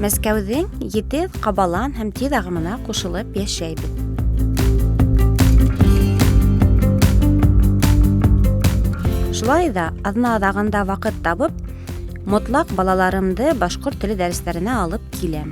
Мәскәүҙең етеҙ, ҡабалан һәм тиҙ ағымына ҡушылып йәшәйбеҙ. Шулай ҙа аҙна-аҙағында ваҡыт табып, мотлаҡ балаларымды башҡорт теле дәрестәренә алып киләм.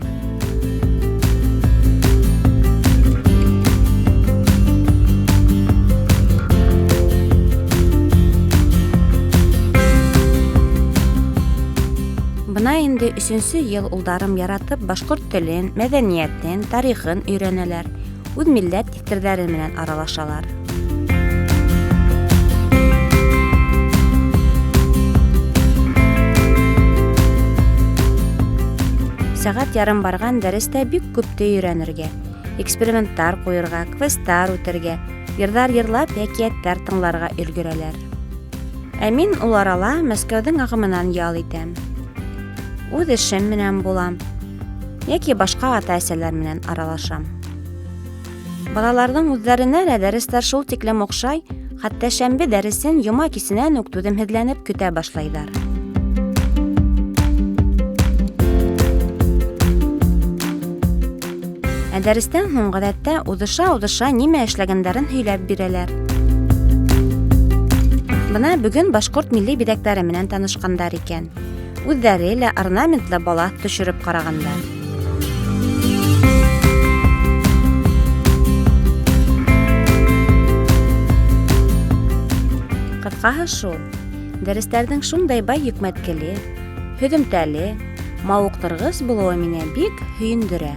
Бына инде 3-нче йыл улдарым яратып башҡорт телен, мәҙәниәтен, тарихын өйрәнәләр, үҙ милләт тиҫтерҙәре менән аралашалар. Сәғәт ярым барған дәрестә бик күпте өйрәнергә, эксперименттар ҡуйырға, квесттар үтергә, йырҙар йырлап, әкиәттәр тыңларға өлгөрәләр. Ә мин ул арала Мәскәүҙең ағымынан ял итәм. Үҙ эшем менән булам, йәки башҡа ата-әсәләр менән аралашам. Балаларҙың үҙҙәренә лә дәрестәр шул тиклем оҡшай, хатта шәмбе дәресен йома кисенән үк түҙемһеҙләнеп көтә башлайҙар. Ә дәрестән һуң ғәҙәттә уҙыша-уҙыша нимә эшләгәндәрен һөйләп бирәләр. Бына бөгөн башҡорт милли биҙәктәре менән танышҡандар икән. Үҙҙәре лә орнаментлы балаҫ төшөрөп ҡарағандар. Ҡыҫҡаһы шул, дәрестәрҙең шундай бай йөкмәткеле, һөҙөмтәле, мауыҡтырғыс булыуы мине бик һөйөндөрә.